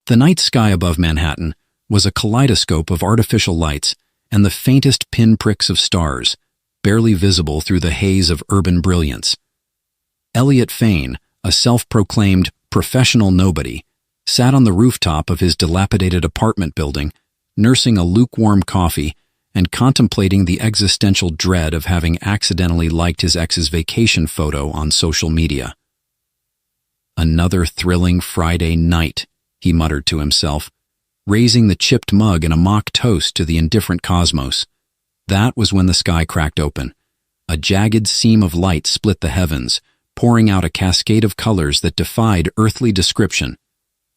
The night sky above Manhattan was a kaleidoscope of artificial lights and the faintest pinpricks of stars, barely visible through the haze of urban brilliance. Elliot Fane, a self-proclaimed professional nobody, sat on the rooftop of his dilapidated apartment building, nursing a lukewarm coffee and contemplating the existential dread of having accidentally liked his ex's vacation photo on social media. "Another thrilling Friday night," he muttered to himself, raising the chipped mug in a mock toast to the indifferent cosmos. That was when the sky cracked open. A jagged seam of light split the heavens, pouring out a cascade of colors that defied earthly description.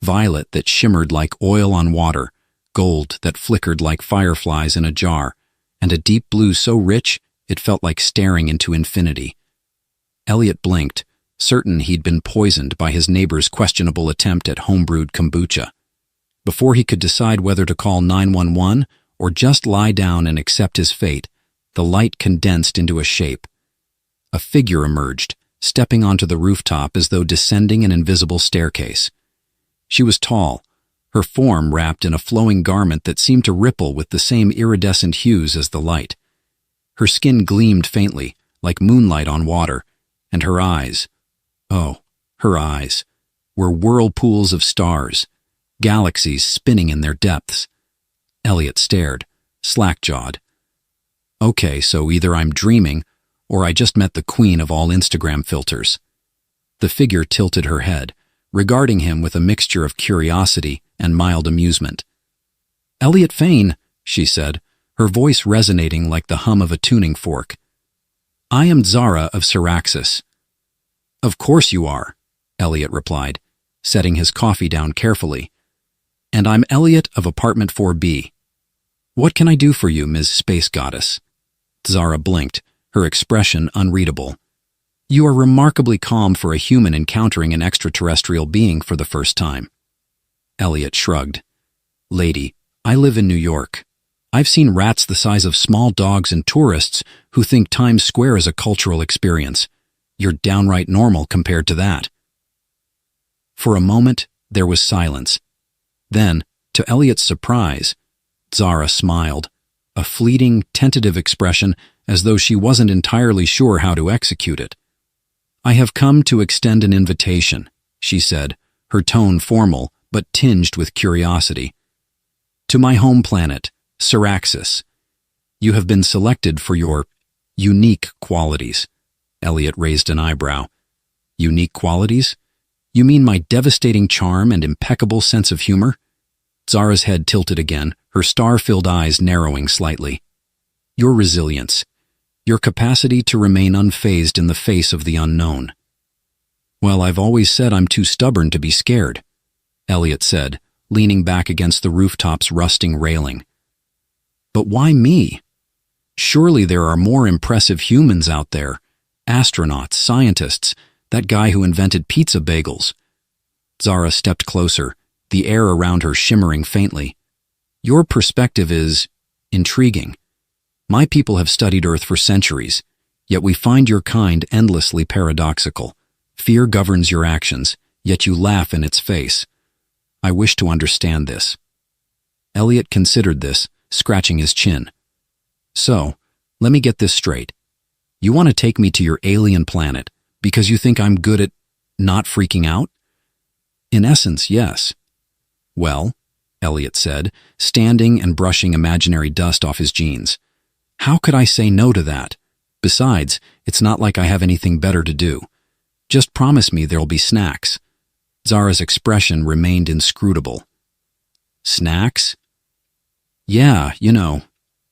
Violet that shimmered like oil on water, gold that flickered like fireflies in a jar, and a deep blue so rich it felt like staring into infinity. Elliot blinked, certain he'd been poisoned by his neighbor's questionable attempt at homebrewed kombucha. Before he could decide whether to call 911 or just lie down and accept his fate, the light condensed into a shape. A figure emerged, stepping onto the rooftop as though descending an invisible staircase. She was tall, her form wrapped in a flowing garment that seemed to ripple with the same iridescent hues as the light. Her skin gleamed faintly, like moonlight on water, and her eyes, her eyes, were whirlpools of stars, galaxies spinning in their depths. Elliot stared, slack-jawed. Okay, so either I'm dreaming, or I just met the queen of all Instagram filters. The figure tilted her head, regarding him with a mixture of curiosity and mild amusement. "Elliot Fane," she said, her voice resonating like the hum of a tuning fork. "I am Zara of Syraxis." "Of course you are," Elliot replied, setting his coffee down carefully. "And I'm Elliot of Apartment 4B. What can I do for you, Ms. Space Goddess?" Zara blinked, her expression unreadable. "You are remarkably calm for a human encountering an extraterrestrial being for the first time." Elliot shrugged. "Lady, I live in New York. I've seen rats the size of small dogs and tourists who think Times Square is a cultural experience. You're downright normal compared to that." For a moment, there was silence. Then, to Elliot's surprise, Zara smiled, a fleeting, tentative expression as though she wasn't entirely sure how to execute it. "I have come to extend an invitation," she said, her tone formal but tinged with curiosity. "To my home planet, Syraxis. You have been selected for your unique qualities." Elliot raised an eyebrow. "Unique qualities? You mean my devastating charm and impeccable sense of humor?" Zara's head tilted again, her star-filled eyes narrowing slightly. "Your resilience. Your capacity to remain unfazed in the face of the unknown." "Well, I've always said I'm too stubborn to be scared," Elliot said, leaning back against the rooftop's rusting railing. "But why me? Surely there are more impressive humans out there. Astronauts, scientists, that guy who invented pizza bagels." Zara stepped closer, the air around her shimmering faintly. "Your perspective is intriguing. My people have studied Earth for centuries, yet we find your kind endlessly paradoxical. Fear governs your actions, yet you laugh in its face. I wish to understand this." Elliot considered this, scratching his chin. "So, let me get this straight. You want to take me to your alien planet because you think I'm good at not freaking out?" "In essence, yes." "Well," Elliot said, standing and brushing imaginary dust off his jeans, "how could I say no to that? Besides, it's not like I have anything better to do. Just promise me there'll be snacks." Zara's expression remained inscrutable. "Snacks?" "Yeah, you know,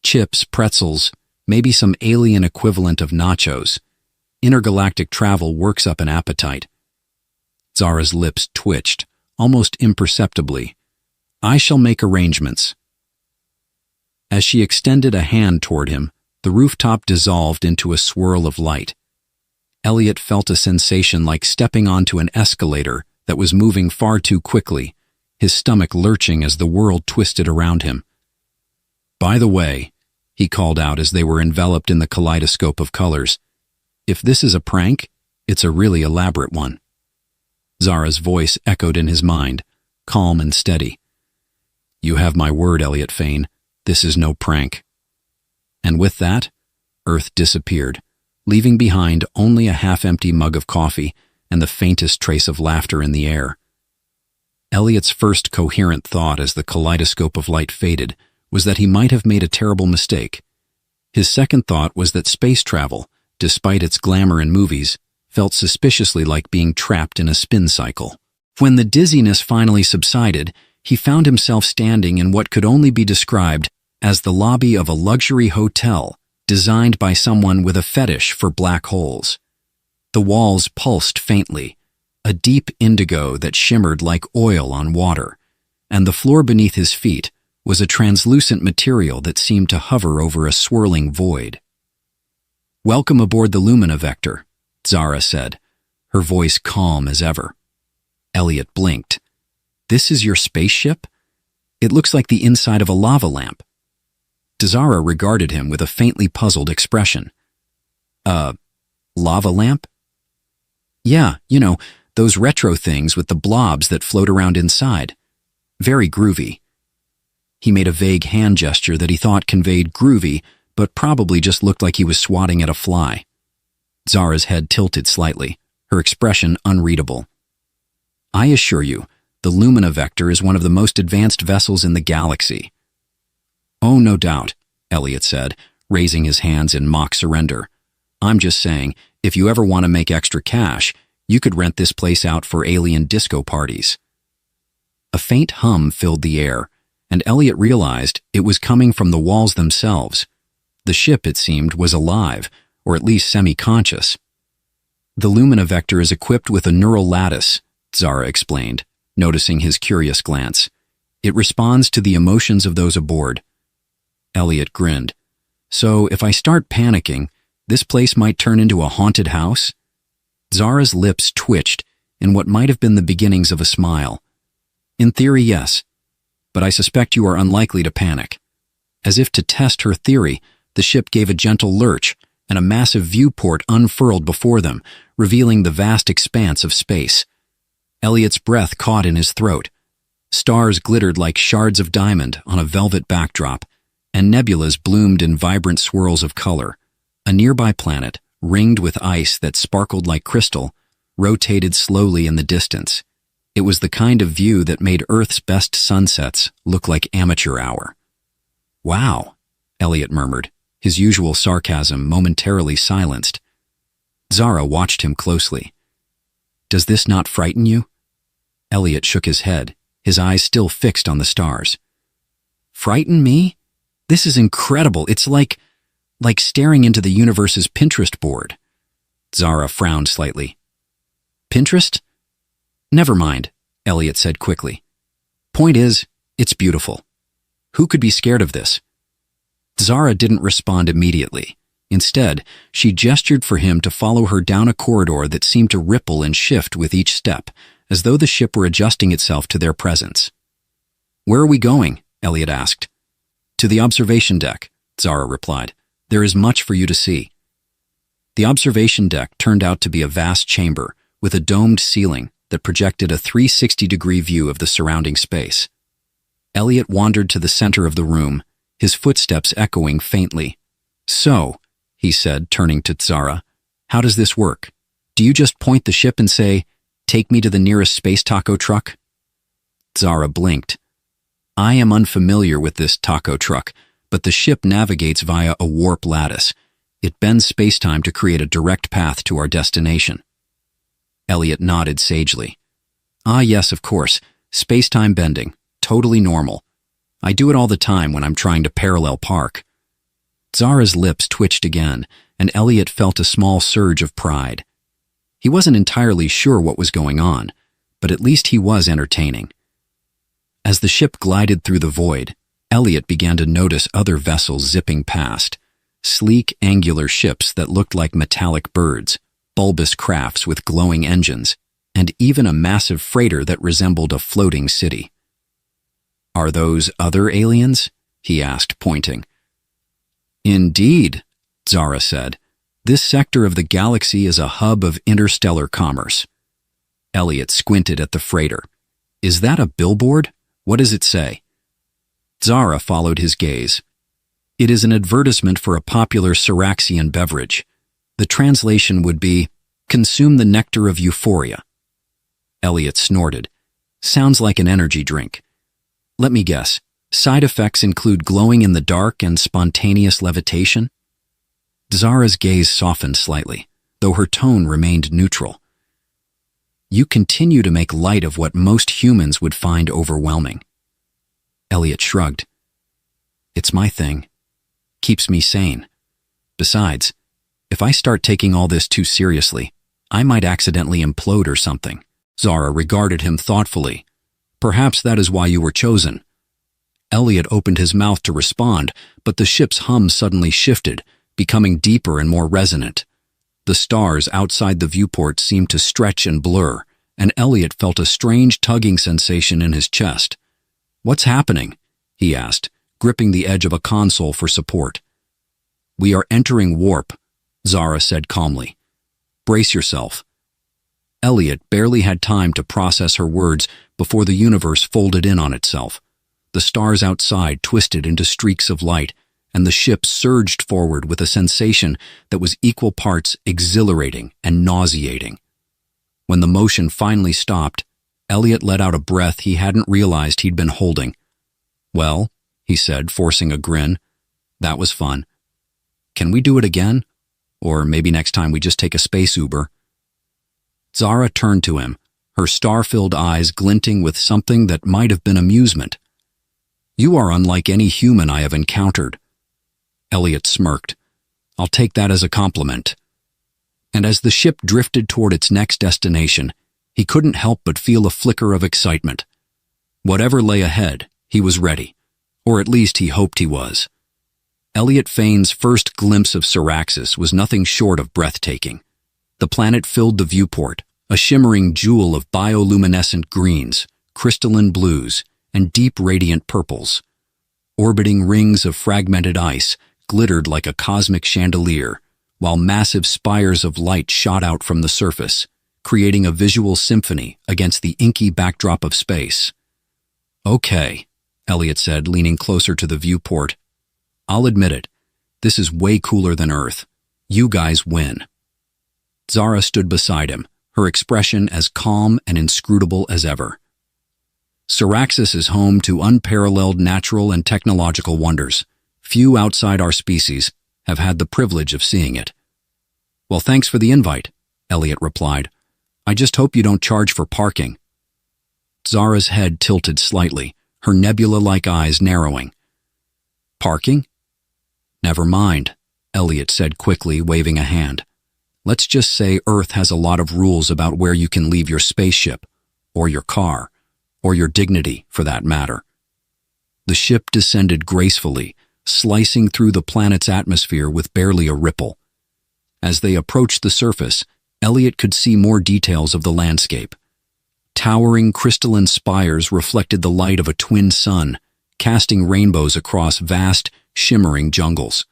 chips, pretzels, maybe some alien equivalent of nachos. Intergalactic travel works up an appetite." Zara's lips twitched, almost imperceptibly. "I shall make arrangements." As she extended a hand toward him, the rooftop dissolved into a swirl of light. Elliot felt a sensation like stepping onto an escalator that was moving far too quickly, his stomach lurching as the world twisted around him. "By the way," he called out as they were enveloped in the kaleidoscope of colors, "if this is a prank, it's a really elaborate one." Zara's voice echoed in his mind. calm and steady. "You have my word, Elliot Fane. This is no prank." And with that, Earth disappeared, leaving behind only a half-empty mug of coffee and the faintest trace of laughter in the air. Elliot's first coherent thought as the kaleidoscope of light faded was that he might have made a terrible mistake. His second thought was that space travel, despite its glamour in movies, felt suspiciously like being trapped in a spin cycle. When the dizziness finally subsided, he found himself standing in what could only be described as the lobby of a luxury hotel designed by someone with a fetish for black holes. The walls pulsed faintly, a deep indigo that shimmered like oil on water, and the floor beneath his feet was a translucent material that seemed to hover over a swirling void. "Welcome aboard the Lumina Vector," Zara said, her voice calm as ever. Elliot blinked. "This is your spaceship? It looks like the inside of a lava lamp." Zara regarded him with a faintly puzzled expression. Lava lamp?" "Yeah, those retro things with the blobs that float around inside. Very groovy." He made a vague hand gesture that he thought conveyed groovy, but probably just looked like he was swatting at a fly. Zara's head tilted slightly, her expression unreadable. "I assure you, the Lumina Vector is one of the most advanced vessels in the galaxy." "Oh, no doubt," Elliot said, raising his hands in mock surrender. "I'm just saying, if you ever want to make extra cash, you could rent this place out for alien disco parties." A faint hum filled the air, and Elliot realized it was coming from the walls themselves. The ship, it seemed, was alive, or at least semi-conscious. "The Lumina Vector is equipped with a neural lattice," Zara explained, noticing his curious glance. "It responds to the emotions of those aboard." Elliot grinned. "So if I start panicking, this place might turn into a haunted house?" Zara's lips twitched in what might have been the beginnings of a smile. "In theory, yes. But I suspect you are unlikely to panic." As if to test her theory, the ship gave a gentle lurch, and a massive viewport unfurled before them, revealing the vast expanse of space. Elliot's breath caught in his throat. Stars glittered like shards of diamond on a velvet backdrop, and nebulas bloomed in vibrant swirls of color. A nearby planet, ringed with ice that sparkled like crystal, rotated slowly in the distance. It was the kind of view that made Earth's best sunsets look like amateur hour. "Wow," Elliot murmured, his usual sarcasm momentarily silenced. Zara watched him closely. "Does this not frighten you?" Elliot shook his head, his eyes still fixed on the stars. "Frighten me? This is incredible. It's like staring into the universe's Pinterest board." Zara frowned slightly. "Pinterest? Never mind," Elliot said quickly. "Point is, it's beautiful. Who could be scared of this?" Zara didn't respond immediately. Instead, she gestured for him to follow her down a corridor that seemed to ripple and shift with each step, as though the ship were adjusting itself to their presence. "Where are we going?" Elliot asked. "To the observation deck," Zara replied. "There is much for you to see." The observation deck turned out to be a vast chamber with a domed ceiling that projected a 360-degree view of the surrounding space. Elliot wandered to the center of the room, his footsteps echoing faintly. "So," he said, turning to Zara, "how does this work? Do you just point the ship and say, 'Take me to the nearest space taco truck'?" Zara blinked. "I am unfamiliar with this taco truck, but the ship navigates via a warp lattice. It bends space-time to create a direct path to our destination." Elliot nodded sagely. "Ah, yes, of course. Space-time bending. Totally normal. I do it all the time when I'm trying to parallel park." Zara's lips twitched again, and Elliot felt a small surge of pride. He wasn't entirely sure what was going on, but at least he was entertaining. As the ship glided through the void, Elliot began to notice other vessels zipping past. Sleek, angular ships that looked like metallic birds, bulbous crafts with glowing engines, and even a massive freighter that resembled a floating city. "Are those other aliens?" he asked, pointing. "Indeed," Zara said. "This sector of the galaxy is a hub of interstellar commerce." Elliot squinted at the freighter. Is that a billboard? What does it say? Zara followed his gaze. It is an advertisement for a popular Syraxian beverage. The translation would be, "Consume the nectar of euphoria." Elliot snorted. Sounds like an energy drink. Let me guess. Side effects include glowing in the dark and spontaneous levitation? Zara's gaze softened slightly, though her tone remained neutral. You continue to make light of what most humans would find overwhelming. Elliot shrugged. It's my thing. Keeps me sane. Besides, if I start taking all this too seriously, I might accidentally implode or something. Zara regarded him thoughtfully. Perhaps that is why you were chosen. Elliot opened his mouth to respond, but the ship's hum suddenly shifted, becoming deeper and more resonant. The stars outside the viewport seemed to stretch and blur, and Elliot felt a strange tugging sensation in his chest. What's happening? He asked, gripping the edge of a console for support. We are entering warp, Zara said calmly. Brace yourself. Elliot barely had time to process her words before the universe folded in on itself. The stars outside twisted into streaks of light, and the ship surged forward with a sensation that was equal parts exhilarating and nauseating. When the motion finally stopped, Elliot let out a breath he hadn't realized he'd been holding. Well, he said, forcing a grin, that was fun. Can we do it again? Or maybe next time we just take a space Uber? Zara turned to him, her star-filled eyes glinting with something that might have been amusement. You are unlike any human I have encountered. Elliot smirked. I'll take that as a compliment. And as the ship drifted toward its next destination, he couldn't help but feel a flicker of excitement. Whatever lay ahead, he was ready. Or at least he hoped he was. Elliot Fane's first glimpse of Syraxis was nothing short of breathtaking. The planet filled the viewport, a shimmering jewel of bioluminescent greens, crystalline blues, and deep radiant purples. Orbiting rings of fragmented ice glittered like a cosmic chandelier, while massive spires of light shot out from the surface, creating a visual symphony against the inky backdrop of space. Okay, Elliot said, leaning closer to the viewport. I'll admit it, this is way cooler than Earth. You guys win. Zara stood beside him, her expression as calm and inscrutable as ever. Syraxis is home to unparalleled natural and technological wonders. Few outside our species have had the privilege of seeing it. Well, thanks for the invite, Elliot replied. I just hope you don't charge for parking. Zara's head tilted slightly, her nebula-like eyes narrowing. Parking? Never mind, Elliot said quickly, waving a hand. Let's just say Earth has a lot of rules about where you can leave your spaceship, or your car, or your dignity, for that matter. The ship descended gracefully, slicing through the planet's atmosphere with barely a ripple. As they approached the surface, Elliot could see more details of the landscape. Towering crystalline spires reflected the light of a twin sun, casting rainbows across vast, shimmering jungles.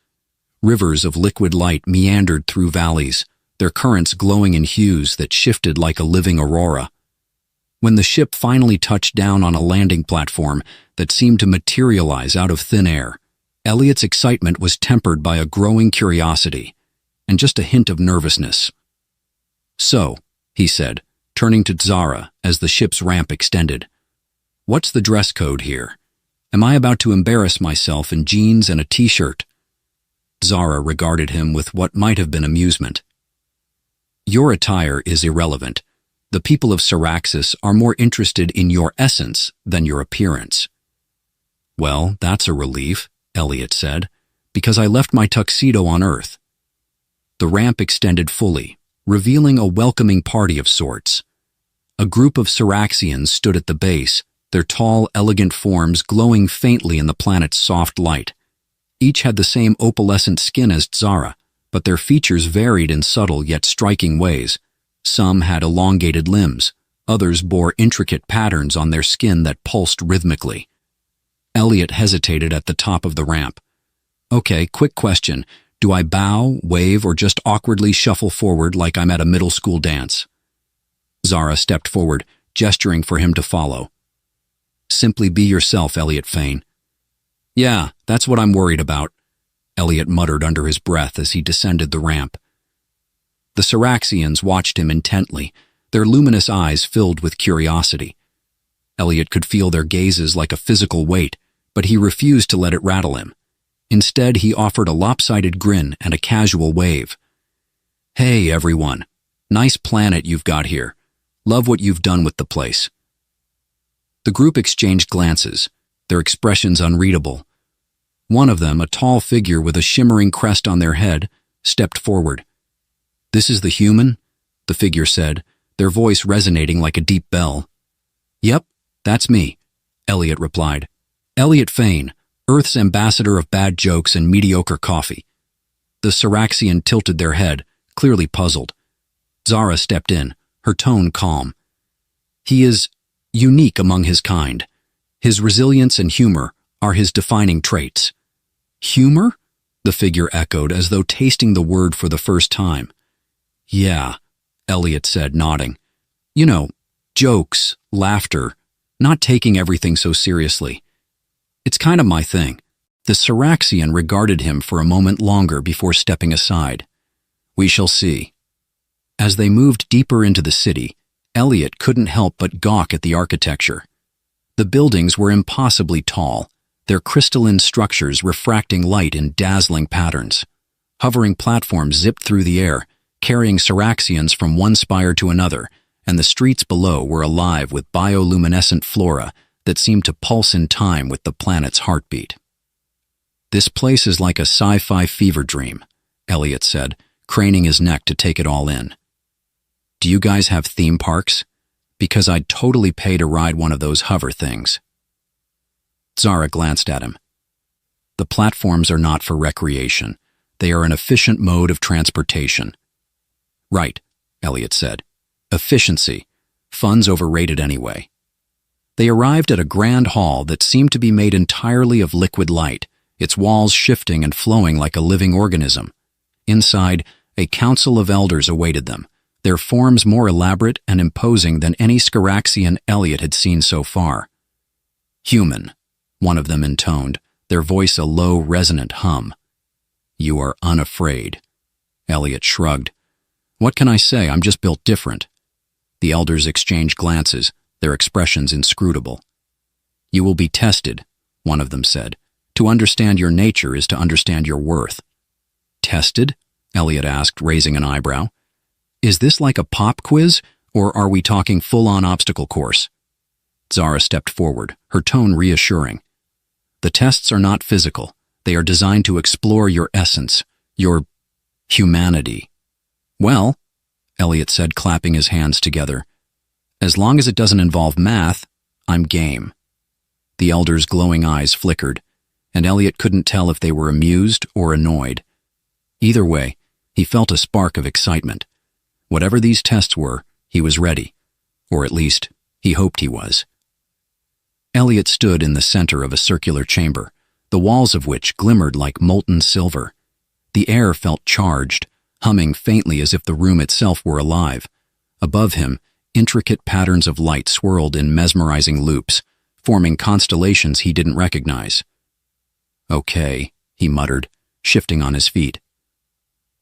Rivers of liquid light meandered through valleys, their currents glowing in hues that shifted like a living aurora. When the ship finally touched down on a landing platform that seemed to materialize out of thin air, Elliot's excitement was tempered by a growing curiosity and just a hint of nervousness. So, he said, turning to Zara as the ship's ramp extended, what's the dress code here? Am I about to embarrass myself in jeans and a t-shirt? Zara regarded him with what might have been amusement. Your attire is irrelevant. The people of Syraxis are more interested in your essence than your appearance. Well, that's a relief, Elliot said, because I left my tuxedo on Earth. The ramp extended fully, revealing a welcoming party of sorts. A group of Syraxians stood at the base, their tall, elegant forms glowing faintly in the planet's soft light. Each had the same opalescent skin as Zara, but their features varied in subtle yet striking ways. Some had elongated limbs, others bore intricate patterns on their skin that pulsed rhythmically. Elliot hesitated at the top of the ramp. Okay, quick question. Do I bow, wave, or just awkwardly shuffle forward like I'm at a middle school dance? Zara stepped forward, gesturing for him to follow, Simply be yourself, Elliot Fane. Yeah, that's what I'm worried about, Elliot muttered under his breath as he descended the ramp. The Syraxians watched him intently, their luminous eyes filled with curiosity. Elliot could feel their gazes like a physical weight, but he refused to let it rattle him. Instead, he offered a lopsided grin and a casual wave. Hey, everyone. Nice planet you've got here. Love what you've done with the place. The group exchanged glances, their expressions unreadable. One of them, a tall figure with a shimmering crest on their head, stepped forward. This is the human? The figure said, their voice resonating like a deep bell. Yep, that's me, Elliot replied. Elliot Fane, Earth's ambassador of bad jokes and mediocre coffee. The Syraxian tilted their head, clearly puzzled. Zara stepped in, her tone calm. He is unique among his kind. His resilience and humor are his defining traits. Humor? The figure echoed, as though tasting the word for the first time. Yeah, Elliot said, nodding. You know, jokes, laughter, not taking everything so seriously. It's kind of my thing. The Syraxian regarded him for a moment longer before stepping aside. We shall see. As they moved deeper into the city, Elliot couldn't help but gawk at the architecture. The buildings were impossibly tall, their crystalline structures refracting light in dazzling patterns. Hovering platforms zipped through the air, carrying Syraxians from one spire to another, and the streets below were alive with bioluminescent flora that seemed to pulse in time with the planet's heartbeat. This place is like a sci-fi fever dream, Elliot said, craning his neck to take it all in. Do you guys have theme parks? Because I'd totally pay to ride one of those hover things. Zara glanced at him. The platforms are not for recreation. They are an efficient mode of transportation. Right, Elliot said. Efficiency. Fun's overrated anyway. They arrived at a grand hall that seemed to be made entirely of liquid light, its walls shifting and flowing like a living organism. Inside, a council of elders awaited them, their forms more elaborate and imposing than any Syraxian Elliot had seen so far. Human, one of them intoned, their voice a low, resonant hum. You are unafraid. Elliot shrugged. What can I say? I'm just built different. The elders exchanged glances, their expressions inscrutable. You will be tested, one of them said. To understand your nature is to understand your worth. Tested? Elliot asked, raising an eyebrow. Is this like a pop quiz, or are we talking full-on obstacle course? Zara stepped forward, her tone reassuring. The tests are not physical. They are designed to explore your essence, your humanity. Well, Elliot said, clapping his hands together, as long as it doesn't involve math, I'm game. The elders' glowing eyes flickered, and Elliot couldn't tell if they were amused or annoyed. Either way, he felt a spark of excitement. Whatever these tests were, he was ready, or at least, he hoped he was. Elliot stood in the center of a circular chamber, the walls of which glimmered like molten silver. The air felt charged, humming faintly as if the room itself were alive. Above him, intricate patterns of light swirled in mesmerizing loops, forming constellations he didn't recognize. Okay, he muttered, shifting on his feet.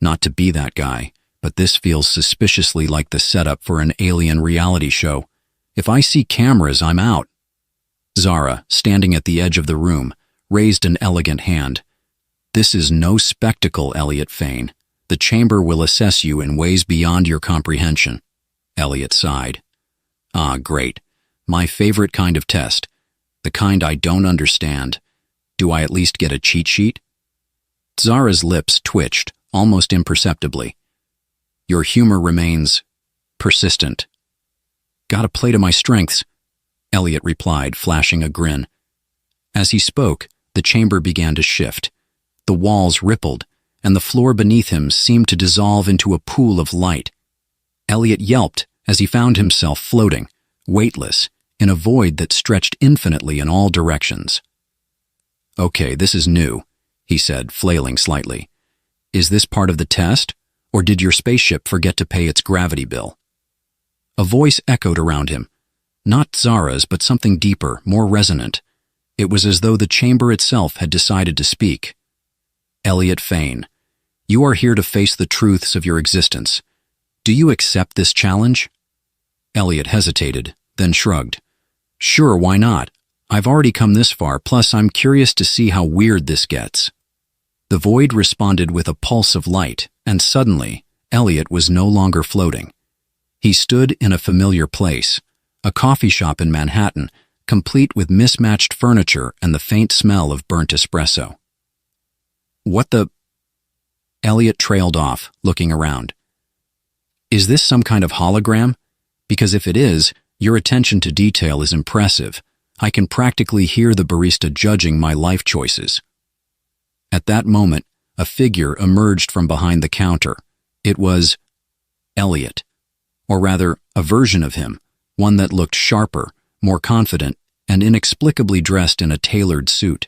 Not to be that guy, but this feels suspiciously like the setup for an alien reality show. If I see cameras, I'm out. Zara, standing at the edge of the room, raised an elegant hand. This is no spectacle, Elliot Fane. The chamber will assess you in ways beyond your comprehension. Elliot sighed. Ah, great. My favorite kind of test. The kind I don't understand. Do I at least get a cheat sheet? Zara's lips twitched, almost imperceptibly. Your humor remains persistent. Gotta play to my strengths, Elliot replied, flashing a grin. As he spoke, the chamber began to shift. The walls rippled, and the floor beneath him seemed to dissolve into a pool of light. Elliot yelped as he found himself floating, weightless, in a void that stretched infinitely in all directions. Okay, this is new, he said, flailing slightly. Is this part of the test, or did your spaceship forget to pay its gravity bill? A voice echoed around him. Not Zara's, but something deeper, more resonant. It was as though the chamber itself had decided to speak. Elliot Fane, you are here to face the truths of your existence. Do you accept this challenge? Elliot hesitated, then shrugged. Sure, why not? I've already come this far, plus I'm curious to see how weird this gets. The void responded with a pulse of light, and suddenly, Elliot was no longer floating. He stood in a familiar place, a coffee shop in Manhattan, complete with mismatched furniture and the faint smell of burnt espresso. What the... Elliot trailed off, looking around. Is this some kind of hologram? Because if it is, your attention to detail is impressive. I can practically hear the barista judging my life choices. At that moment, a figure emerged from behind the counter. It was Elliot, or rather, a version of him, one that looked sharper, more confident, and inexplicably dressed in a tailored suit.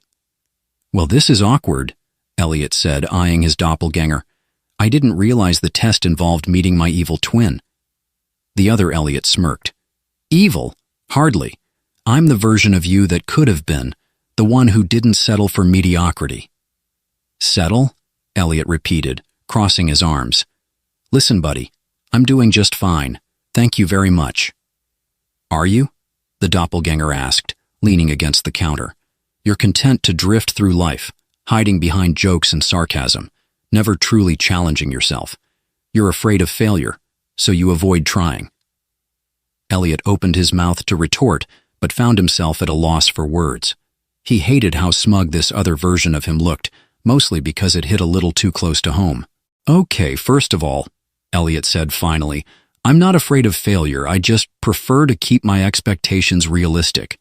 Well, this is awkward, Elliot said, eyeing his doppelganger. I didn't realize the test involved meeting my evil twin. The other Elliot smirked. Evil? Hardly. I'm the version of you that could have been, the one who didn't settle for mediocrity. Settle? Elliot repeated, crossing his arms. Listen, buddy, I'm doing just fine. Thank you very much. Are you? The doppelganger asked, leaning against the counter. You're content to drift through life, hiding behind jokes and sarcasm, never truly challenging yourself. You're afraid of failure, so you avoid trying. Elliot opened his mouth to retort, but found himself at a loss for words. He hated how smug this other version of him looked, mostly because it hit a little too close to home. Okay, first of all, Elliot said finally, I'm not afraid of failure, I just prefer to keep my expectations realistic.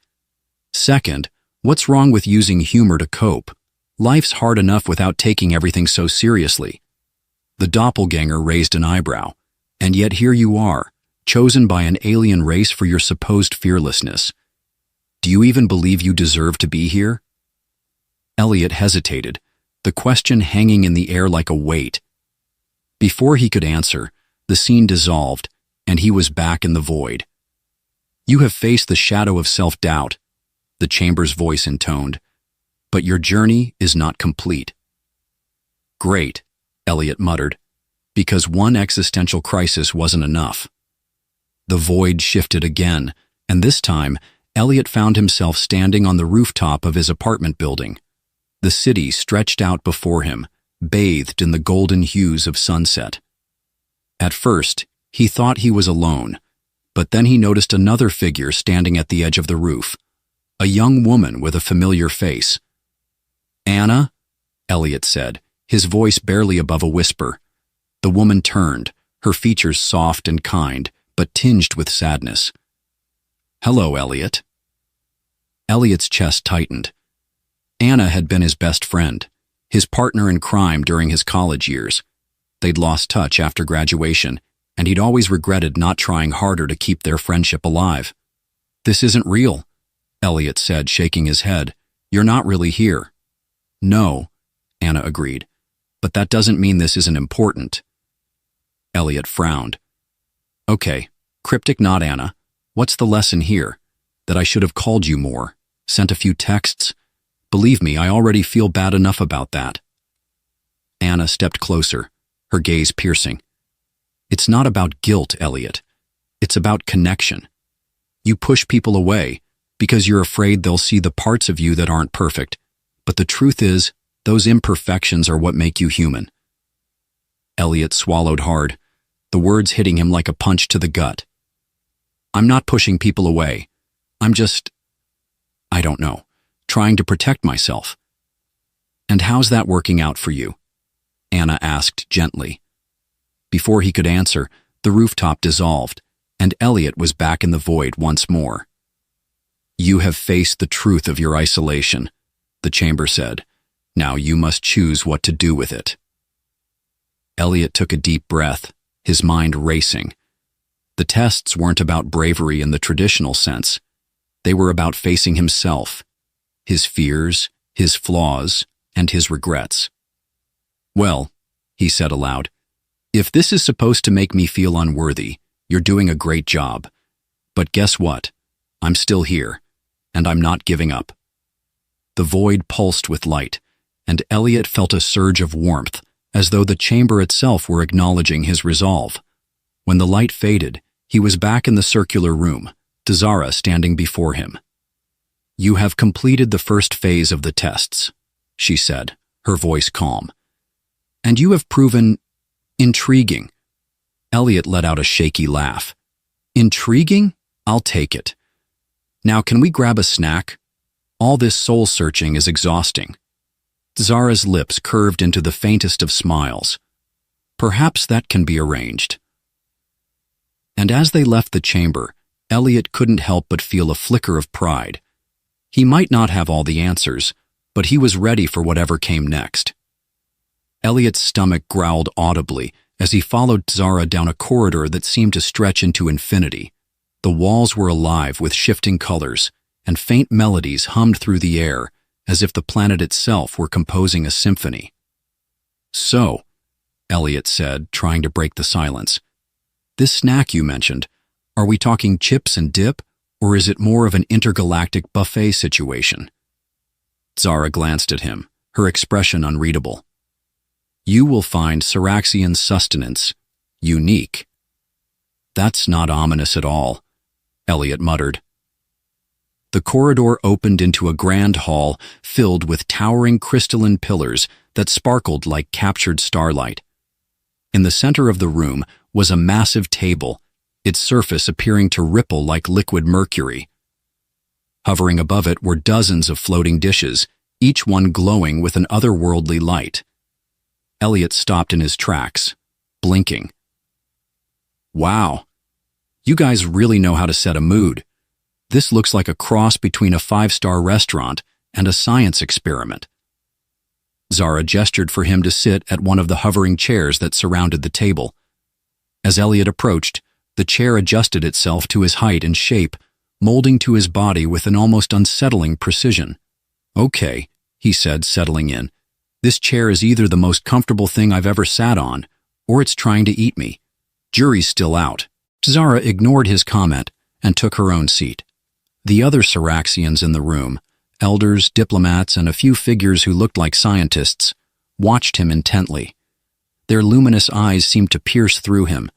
Second, what's wrong with using humor to cope? Life's hard enough without taking everything so seriously. The doppelganger raised an eyebrow. And yet here you are, chosen by an alien race for your supposed fearlessness. Do you even believe you deserve to be here? Elliot hesitated, the question hanging in the air like a weight. Before he could answer, the scene dissolved, and he was back in the void. You have faced the shadow of self-doubt, the chamber's voice intoned, but your journey is not complete. Great, Elliot muttered, because one existential crisis wasn't enough. The void shifted again, and this time, Elliot found himself standing on the rooftop of his apartment building. The city stretched out before him, bathed in the golden hues of sunset. At first, he thought he was alone, but then he noticed another figure standing at the edge of the roof, a young woman with a familiar face. Anna? Elliot said, his voice barely above a whisper. The woman turned, her features soft and kind, but tinged with sadness. Hello, Elliot. Elliot's chest tightened. Anna had been his best friend, his partner in crime during his college years. They'd lost touch after graduation, and he'd always regretted not trying harder to keep their friendship alive. This isn't real, Elliot said, shaking his head. You're not really here. No, Anna agreed, but that doesn't mean this isn't important. Elliot frowned. Okay, cryptic not Anna. What's the lesson here? That I should have called you more, sent a few texts? Believe me, I already feel bad enough about that. Anna stepped closer, her gaze piercing. It's not about guilt, Elliot. It's about connection. You push people away because you're afraid they'll see the parts of you that aren't perfect, but the truth is, those imperfections are what make you human. Elliot swallowed hard, the words hitting him like a punch to the gut. I'm not pushing people away. I'm just, I don't know, trying to protect myself. And how's that working out for you? Anna asked gently. Before he could answer, the rooftop dissolved, and Elliot was back in the void once more. You have faced the truth of your isolation, the chamber said. Now you must choose what to do with it. Elliot took a deep breath, his mind racing. The tests weren't about bravery in the traditional sense. They were about facing himself, his fears, his flaws, and his regrets. Well, he said aloud, if this is supposed to make me feel unworthy, you're doing a great job. But guess what? I'm still here, and I'm not giving up. The void pulsed with light, and Elliot felt a surge of warmth, as though the chamber itself were acknowledging his resolve. When the light faded, he was back in the circular room, Zara standing before him. "You have completed the first phase of the tests," she said, her voice calm. "And you have proven intriguing." Elliot let out a shaky laugh. "Intriguing? I'll take it. Now can we grab a snack? All this soul-searching is exhausting." Zara's lips curved into the faintest of smiles. "Perhaps that can be arranged." And as they left the chamber, Elliot couldn't help but feel a flicker of pride. He might not have all the answers, but he was ready for whatever came next. Elliot's stomach growled audibly as he followed Zara down a corridor that seemed to stretch into infinity. The walls were alive with shifting colors, and faint melodies hummed through the air as if the planet itself were composing a symphony. "So," Elliot said, trying to break the silence, "this snack you mentioned, are we talking chips and dip, or is it more of an intergalactic buffet situation?" Zara glanced at him, her expression unreadable. "You will find Syraxian sustenance unique." "That's not ominous at all," Elliot muttered. The corridor opened into a grand hall filled with towering crystalline pillars that sparkled like captured starlight. In the center of the room was a massive table, its surface appearing to ripple like liquid mercury. Hovering above it were dozens of floating dishes, each one glowing with an otherworldly light. Elliot stopped in his tracks, blinking. "Wow, you guys really know how to set a mood. This looks like a cross between a 5-star restaurant and a science experiment." Zara gestured for him to sit at one of the hovering chairs that surrounded the table. As Elliot approached, the chair adjusted itself to his height and shape, molding to his body with an almost unsettling precision. "Okay," he said, settling in. "This chair is either the most comfortable thing I've ever sat on, or it's trying to eat me. Jury's still out." Zara ignored his comment and took her own seat. The other Syraxians in the room, elders, diplomats, and a few figures who looked like scientists, watched him intently. Their luminous eyes seemed to pierce through him,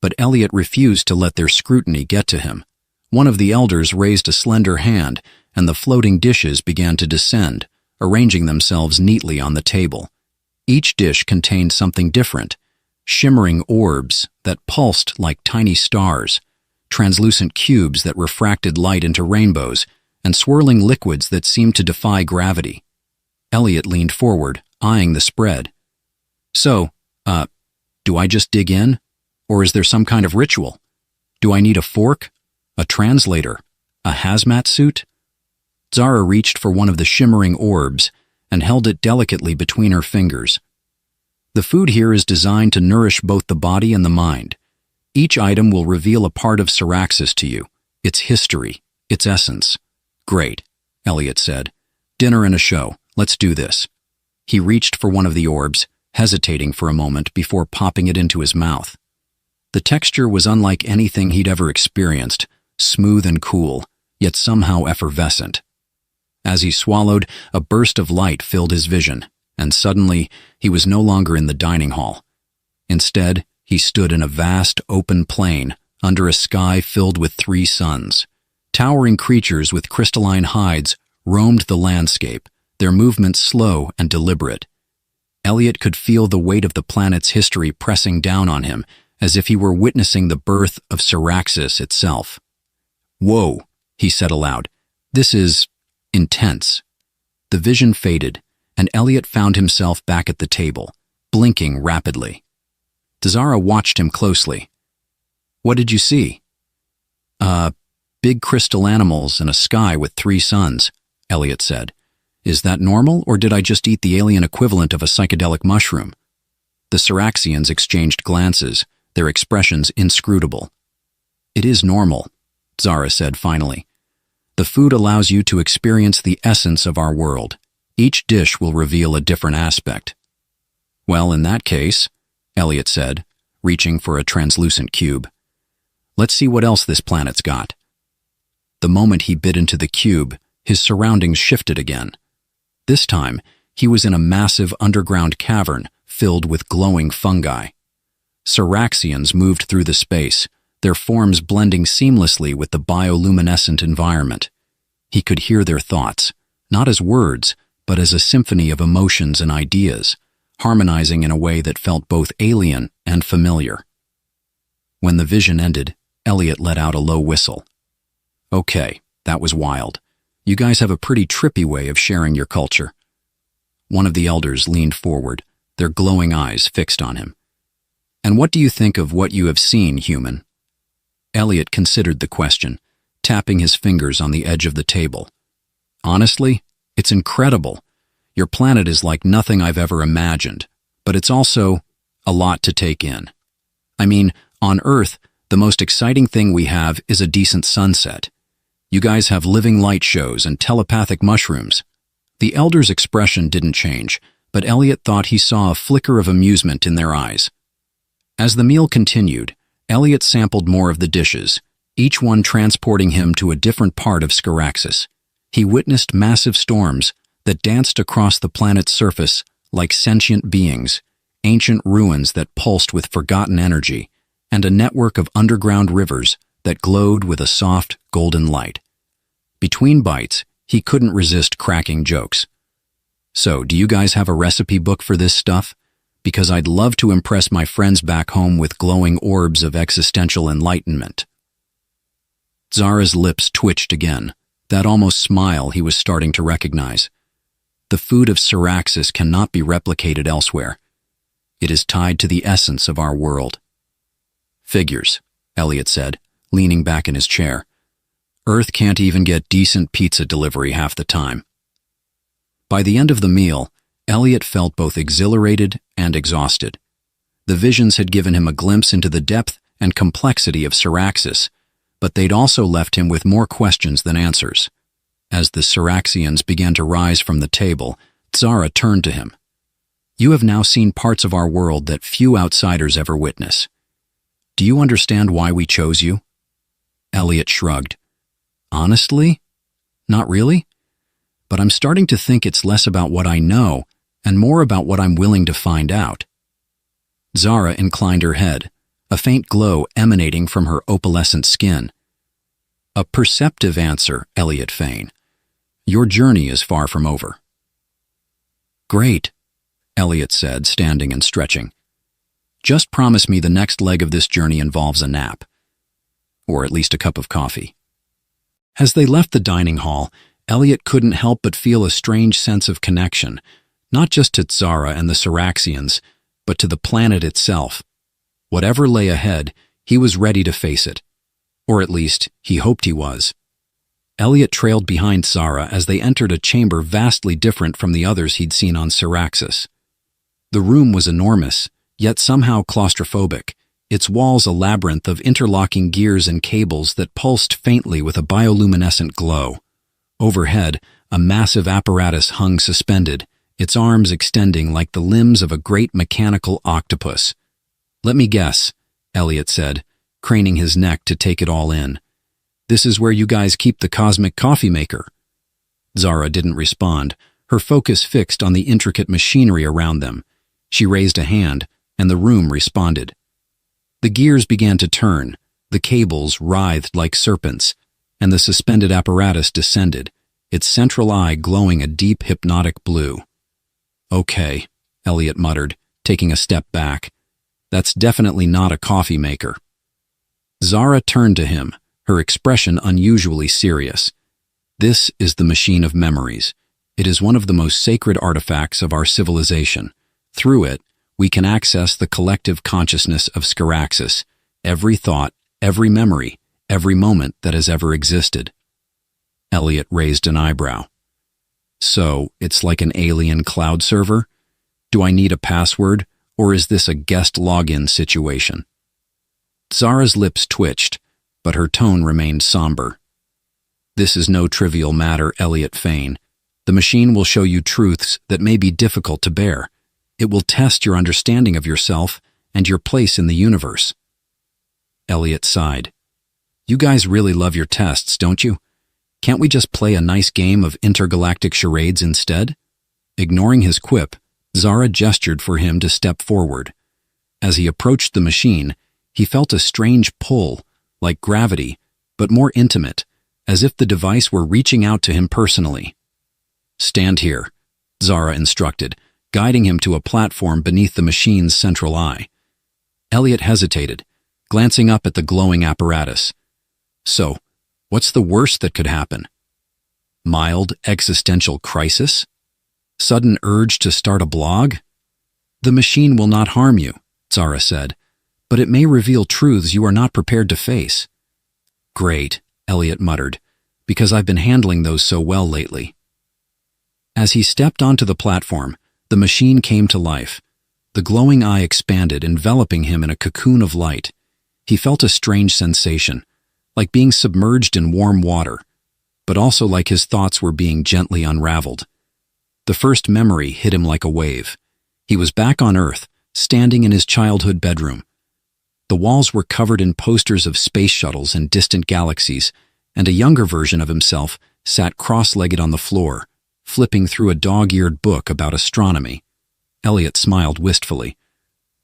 but Elliot refused to let their scrutiny get to him. One of the elders raised a slender hand, and the floating dishes began to descend, arranging themselves neatly on the table. Each dish contained something different: shimmering orbs that pulsed like tiny stars, translucent cubes that refracted light into rainbows, and swirling liquids that seemed to defy gravity. Elliot leaned forward, eyeing the spread. "So, do I just dig in? Or is there some kind of ritual? Do I need a fork? A translator? A hazmat suit?" Zara reached for one of the shimmering orbs and held it delicately between her fingers. "The food here is designed to nourish both the body and the mind. Each item will reveal a part of Syraxis to you, its history, its essence." "Great," Elliot said. "Dinner and a show. Let's do this." He reached for one of the orbs, hesitating for a moment before popping it into his mouth. The texture was unlike anything he'd ever experienced, smooth and cool, yet somehow effervescent. As he swallowed, a burst of light filled his vision, and suddenly he was no longer in the dining hall. Instead, he stood in a vast, open plain under a sky filled with 3 suns. Towering creatures with crystalline hides roamed the landscape, their movements slow and deliberate. Elliot could feel the weight of the planet's history pressing down on him, as if he were witnessing the birth of Syraxis itself. "Whoa," he said aloud. "This is intense." The vision faded, and Elliot found himself back at the table, blinking rapidly. Zara watched him closely. "What did you see?" Big crystal animals and a sky with 3 suns, Elliot said. "Is that normal, or did I just eat the alien equivalent of a psychedelic mushroom?" The Syraxians exchanged glances, their expressions inscrutable. "It is normal," Zara said finally. "The food allows you to experience the essence of our world. Each dish will reveal a different aspect." "Well, in that case," Elliot said, reaching for a translucent cube, "let's see what else this planet's got." The moment he bit into the cube, his surroundings shifted again. This time, he was in a massive underground cavern filled with glowing fungi. Cyraxians moved through the space, their forms blending seamlessly with the bioluminescent environment. He could hear their thoughts, not as words, but as a symphony of emotions and ideas, harmonizing in a way that felt both alien and familiar. When the vision ended, Elliot let out a low whistle. Okay, that was wild. You guys have a pretty trippy way of sharing your culture. One of the elders leaned forward, their glowing eyes fixed on him. And what do you think of what you have seen, human? Elliot considered the question, tapping his fingers on the edge of the table. Honestly, it's incredible. Your planet is like nothing I've ever imagined, but it's also a lot to take in. I mean, on Earth, the most exciting thing we have is a decent sunset. You guys have living light shows and telepathic mushrooms. The elder's expression didn't change, but Elliot thought he saw a flicker of amusement in their eyes. As the meal continued, Elliot sampled more of the dishes, each one transporting him to a different part of Scaraxis. He witnessed massive storms that danced across the planet's surface like sentient beings, ancient ruins that pulsed with forgotten energy, and a network of underground rivers that glowed with a soft, golden light. Between bites, he couldn't resist cracking jokes. So, do you guys have a recipe book for this stuff? Because I'd love to impress my friends back home with glowing orbs of existential enlightenment. Zara's lips twitched again, that almost smile he was starting to recognize. The food of Cyraxis cannot be replicated elsewhere. It is tied to the essence of our world. Figures, Elliot said, leaning back in his chair. Earth can't even get decent pizza delivery half the time. By the end of the meal, Elliot felt both exhilarated and exhausted. The visions had given him a glimpse into the depth and complexity of Cyraxis, but they'd also left him with more questions than answers. As the Cyraxians began to rise from the table, Zara turned to him. You have now seen parts of our world that few outsiders ever witness. Do you understand why we chose you? Elliot shrugged. Honestly? Not really? But I'm starting to think it's less about what I know and more about what I'm willing to find out. Zara inclined her head, a faint glow emanating from her opalescent skin. A perceptive answer, Elliot Fane. Your journey is far from over. Great, Elliot said, standing and stretching. Just promise me the next leg of this journey involves a nap. Or at least a cup of coffee. As they left the dining hall, Elliot couldn't help but feel a strange sense of connection, not just to Zara and the Cyraxians, but to the planet itself. Whatever lay ahead, he was ready to face it. Or at least, he hoped he was. Elliot trailed behind Zara as they entered a chamber vastly different from the others he'd seen on Cyraxis. The room was enormous, yet somehow claustrophobic, its walls a labyrinth of interlocking gears and cables that pulsed faintly with a bioluminescent glow. Overhead, a massive apparatus hung suspended, its arms extending like the limbs of a great mechanical octopus. Let me guess, Elliot said, craning his neck to take it all in. This is where you guys keep the cosmic coffee maker. Zara didn't respond, her focus fixed on the intricate machinery around them. She raised a hand, and the room responded. The gears began to turn, the cables writhed like serpents, and the suspended apparatus descended, its central eye glowing a deep hypnotic blue. Okay, Elliot muttered, taking a step back. That's definitely not a coffee maker. Zara turned to him, her expression unusually serious. This is the machine of memories. It is one of the most sacred artifacts of our civilization. Through it, we can access the collective consciousness of Scaraxis, every thought, every memory, every moment that has ever existed. Elliot raised an eyebrow. So, it's like an alien cloud server? Do I need a password, or is this a guest login situation? Zara's lips twitched, but her tone remained somber. This is no trivial matter, Elliot Fane. The machine will show you truths that may be difficult to bear. It will test your understanding of yourself and your place in the universe. Elliot sighed. You guys really love your tests, don't you? Can't we just play a nice game of intergalactic charades instead? Ignoring his quip, Zara gestured for him to step forward. As he approached the machine, he felt a strange pull, like gravity, but more intimate, as if the device were reaching out to him personally. "Stand here," Zara instructed, guiding him to a platform beneath the machine's central eye. Elliot hesitated, glancing up at the glowing apparatus. "So, what's the worst that could happen? Mild existential crisis? Sudden urge to start a blog?" "The machine will not harm you," Zara said, "but it may reveal truths you are not prepared to face." "Great," Elliot muttered, "because I've been handling those so well lately." As he stepped onto the platform, the machine came to life. The glowing eye expanded, enveloping him in a cocoon of light. He felt a strange sensation, like being submerged in warm water, but also like his thoughts were being gently unraveled. The first memory hit him like a wave. He was back on Earth, standing in his childhood bedroom. The walls were covered in posters of space shuttles and distant galaxies, and a younger version of himself sat cross-legged on the floor, flipping through a dog-eared book about astronomy. Elliot smiled wistfully.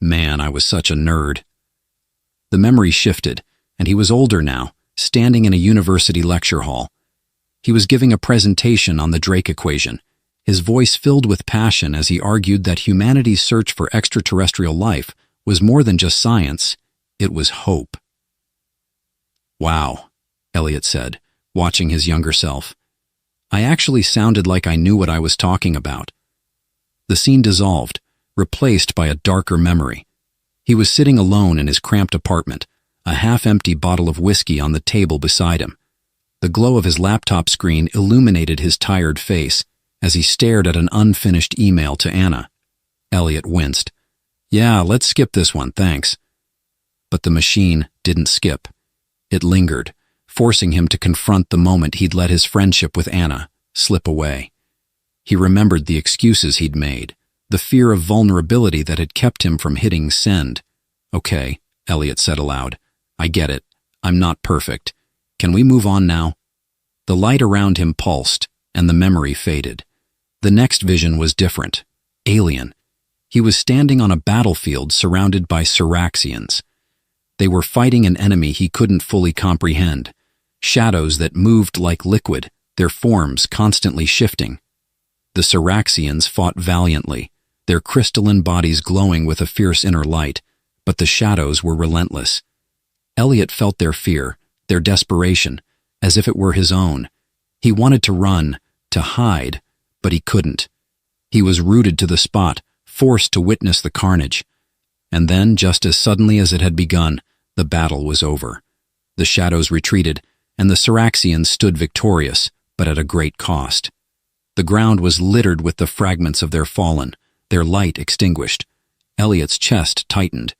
Man, I was such a nerd. The memory shifted, and he was older now, standing in a university lecture hall. He was giving a presentation on the Drake equation, his voice filled with passion as he argued that humanity's search for extraterrestrial life was more than just science, it was hope. "Wow," Elliot said, watching his younger self. "I actually sounded like I knew what I was talking about." The scene dissolved, replaced by a darker memory. He was sitting alone in his cramped apartment, a half-empty bottle of whiskey on the table beside him. The glow of his laptop screen illuminated his tired face as he stared at an unfinished email to Anna. Elliot winced. "Yeah, let's skip this one, thanks." But the machine didn't skip. It lingered, forcing him to confront the moment he'd let his friendship with Anna slip away. He remembered the excuses he'd made, the fear of vulnerability that had kept him from hitting send. "Okay," Elliot said aloud. "I get it. I'm not perfect. Can we move on now?" The light around him pulsed, and the memory faded. The next vision was different. Alien. He was standing on a battlefield surrounded by Siraxians. They were fighting an enemy he couldn't fully comprehend. Shadows that moved like liquid, their forms constantly shifting. The Siraxians fought valiantly, their crystalline bodies glowing with a fierce inner light, but the shadows were relentless. Elliot felt their fear, their desperation, as if it were his own. He wanted to run, to hide, but he couldn't. He was rooted to the spot, forced to witness the carnage. And then, just as suddenly as it had begun, the battle was over. The shadows retreated, and the Siraxians stood victorious, but at a great cost. The ground was littered with the fragments of their fallen, their light extinguished. Elliot's chest tightened.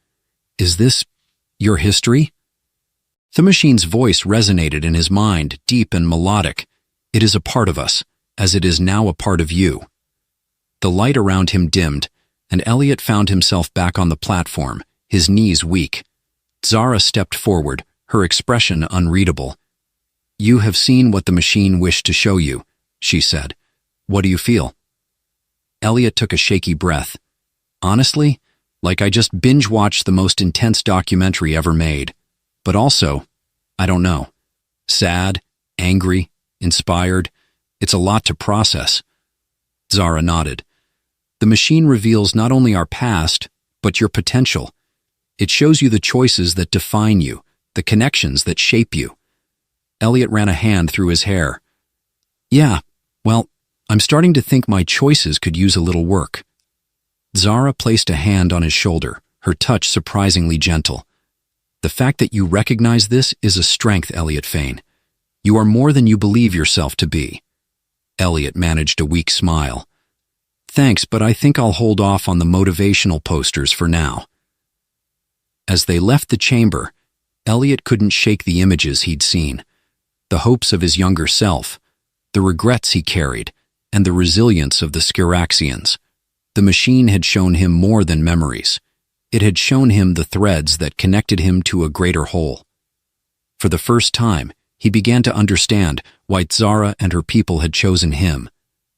"Is this your history?" The machine's voice resonated in his mind, deep and melodic. "It is a part of us, as it is now a part of you." The light around him dimmed, and Elliot found himself back on the platform, his knees weak. Zara stepped forward, her expression unreadable. "You have seen what the machine wished to show you," she said. "What do you feel?" Elliot took a shaky breath. "Honestly, like I just binge-watched the most intense documentary ever made. But also, I don't know. Sad, angry, inspired. It's a lot to process." Zara nodded. "The machine reveals not only our past, but your potential. It shows you the choices that define you, the connections that shape you." Elliot ran a hand through his hair. "Yeah, well, I'm starting to think my choices could use a little work." Zara placed a hand on his shoulder, her touch surprisingly gentle. "The fact that you recognize this is a strength, Elliot Fane. You are more than you believe yourself to be." Elliot managed a weak smile. "Thanks, but I think I'll hold off on the motivational posters for now." As they left the chamber, Elliot couldn't shake the images he'd seen. The hopes of his younger self, the regrets he carried, and the resilience of the Siraxians. The machine had shown him more than memories. It had shown him the threads that connected him to a greater whole. For the first time, he began to understand why Zara and her people had chosen him,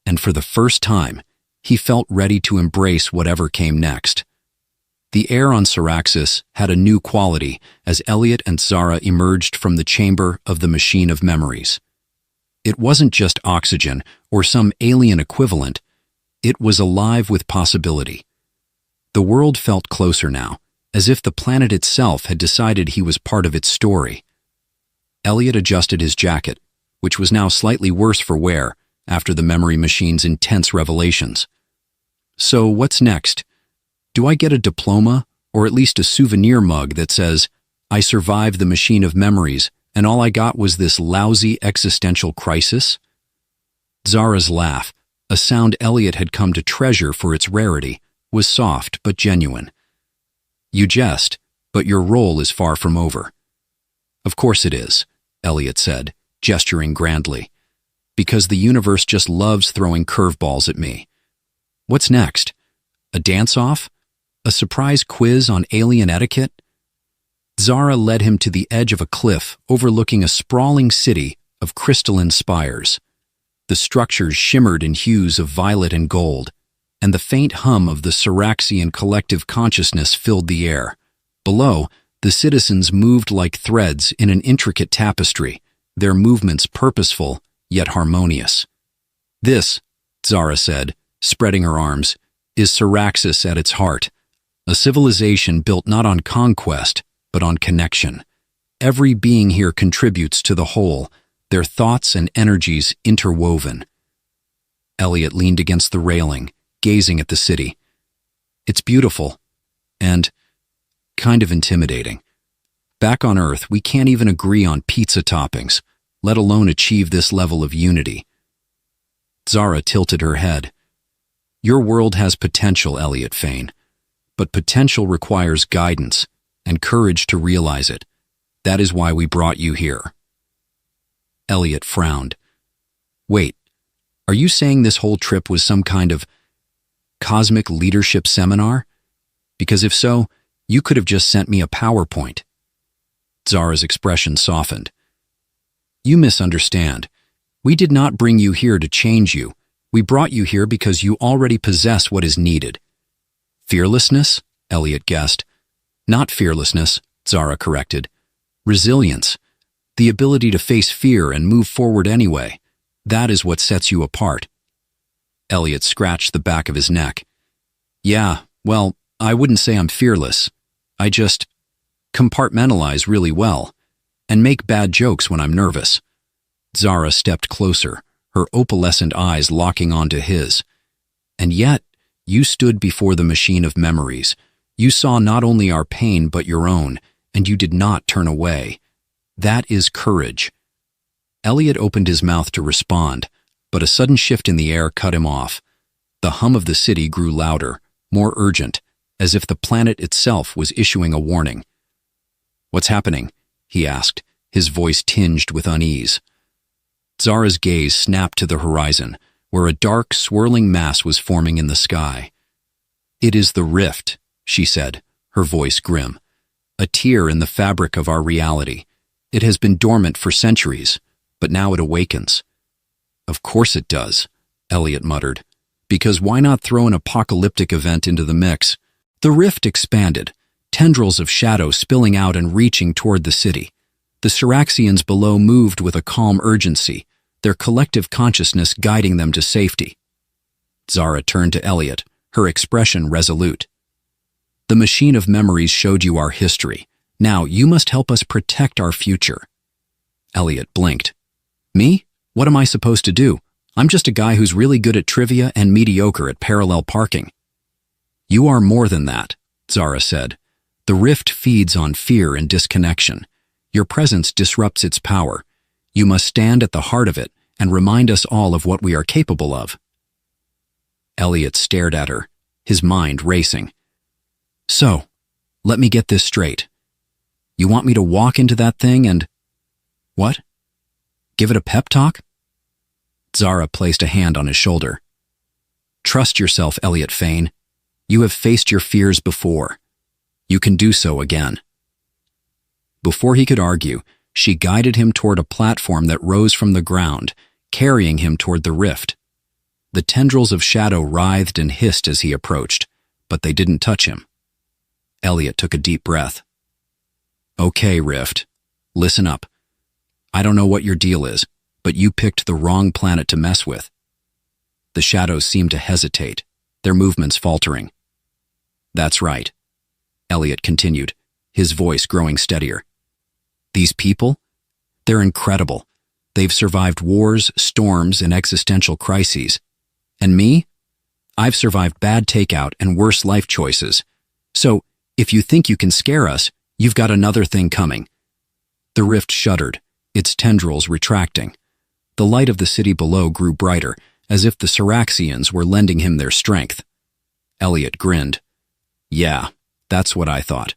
and for the first time, he felt ready to embrace whatever came next. The air on Syraxis had a new quality as Elliot and Zara emerged from the chamber of the machine of memories. It wasn't just oxygen or some alien equivalent, it was alive with possibility. The world felt closer now, as if the planet itself had decided he was part of its story. Elliot adjusted his jacket, which was now slightly worse for wear after the memory machine's intense revelations. So what's next? Do I get a diploma, or at least a souvenir mug that says, "I survived the machine of memories, and all I got was this lousy existential crisis"? Zara's laugh, a sound Elliot had come to treasure for its rarity, was soft but genuine. "You jest, but your role is far from over." "Of course it is," Elliot said, gesturing grandly, "because the universe just loves throwing curveballs at me. What's next? A dance-off? A surprise quiz on alien etiquette?" Zara led him to the edge of a cliff overlooking a sprawling city of crystalline spires. The structures shimmered in hues of violet and gold, and the faint hum of the Syraxian collective consciousness filled the air. Below, the citizens moved like threads in an intricate tapestry, their movements purposeful yet harmonious. "This," Zara said, spreading her arms, "is Syraxis at its heart. A civilization built not on conquest, but on connection. Every being here contributes to the whole, their thoughts and energies interwoven." Elliot leaned against the railing, gazing at the city. "It's beautiful, and kind of intimidating. Back on Earth, we can't even agree on pizza toppings, let alone achieve this level of unity." Zara tilted her head. "Your world has potential, Elliot Fane. But potential requires guidance and courage to realize it. That is why we brought you here." Elliot frowned. "Wait, are you saying this whole trip was some kind of cosmic leadership seminar? Because if so, you could have just sent me a PowerPoint." Zara's expression softened. "You misunderstand. We did not bring you here to change you. We brought you here because you already possess what is needed." "Fearlessness?" Elliot guessed. "Not fearlessness," Zara corrected. "Resilience. The ability to face fear and move forward anyway. That is what sets you apart." Elliot scratched the back of his neck. "Yeah, well, I wouldn't say I'm fearless. I just compartmentalize really well and make bad jokes when I'm nervous." Zara stepped closer, her opalescent eyes locking onto his. "And yet, you stood before the machine of memories. You saw not only our pain but your own, and you did not turn away. That is courage." Elliot opened his mouth to respond, but a sudden shift in the air cut him off. The hum of the city grew louder, more urgent, as if the planet itself was issuing a warning. "What's happening?" he asked, his voice tinged with unease. Zara's gaze snapped to the horizon, where a dark, swirling mass was forming in the sky. "It is the rift," she said, her voice grim. "A tear in the fabric of our reality. It has been dormant for centuries, but now it awakens." "Of course it does," Elliot muttered. "Because why not throw an apocalyptic event into the mix?" The rift expanded, tendrils of shadow spilling out and reaching toward the city. The Syraxians below moved with a calm urgency, their collective consciousness guiding them to safety. Zara turned to Elliot, her expression resolute. "The machine of memories showed you our history. Now you must help us protect our future." Elliot blinked. "Me? What am I supposed to do? I'm just a guy who's really good at trivia and mediocre at parallel parking." "You are more than that," Zara said. "The rift feeds on fear and disconnection. Your presence disrupts its power. You must stand at the heart of it and remind us all of what we are capable of." Elliot stared at her, his mind racing. "So, let me get this straight. You want me to walk into that thing and... what? Give it a pep talk?" Zara placed a hand on his shoulder. "Trust yourself, Elliot Fane. You have faced your fears before. You can do so again." Before he could argue, she guided him toward a platform that rose from the ground, carrying him toward the rift. The tendrils of shadow writhed and hissed as he approached, but they didn't touch him. Elliot took a deep breath. "Okay, Rift. Listen up. I don't know what your deal is, but you picked the wrong planet to mess with." The shadows seemed to hesitate, their movements faltering. "That's right," Elliot continued, his voice growing steadier. "These people? They're incredible. They've survived wars, storms, and existential crises. And me? I've survived bad takeout and worse life choices. So, if you think you can scare us, you've got another thing coming." The rift shuddered, its tendrils retracting. The light of the city below grew brighter, as if the Syraxians were lending him their strength. Elliot grinned. "Yeah, that's what I thought.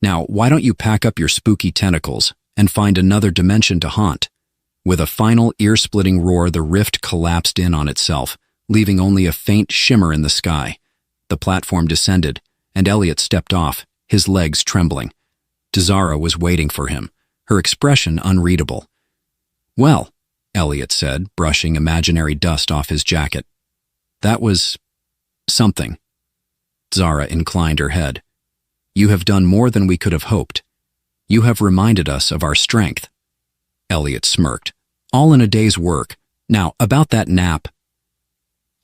Now, why don't you pack up your spooky tentacles and find another dimension to haunt?" With a final ear-splitting roar, the rift collapsed in on itself, leaving only a faint shimmer in the sky. The platform descended, and Elliot stepped off, his legs trembling. Zara was waiting for him, her expression unreadable. "Well," Elliot said, brushing imaginary dust off his jacket. "That was something." Zara inclined her head. "You have done more than we could have hoped. You have reminded us of our strength." Elliot smirked. "All in a day's work. Now, about that nap."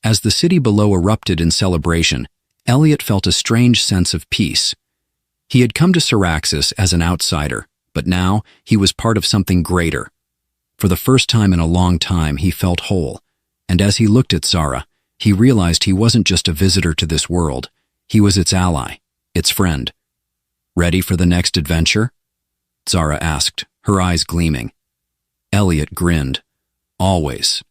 As the city below erupted in celebration, Elliot felt a strange sense of peace. He had come to Syraxis as an outsider, but now he was part of something greater. For the first time in a long time, he felt whole, and as he looked at Zara, he realized he wasn't just a visitor to this world. He was its ally, its friend. "Ready for the next adventure?" Zara asked, her eyes gleaming. Elliot grinned. "Always."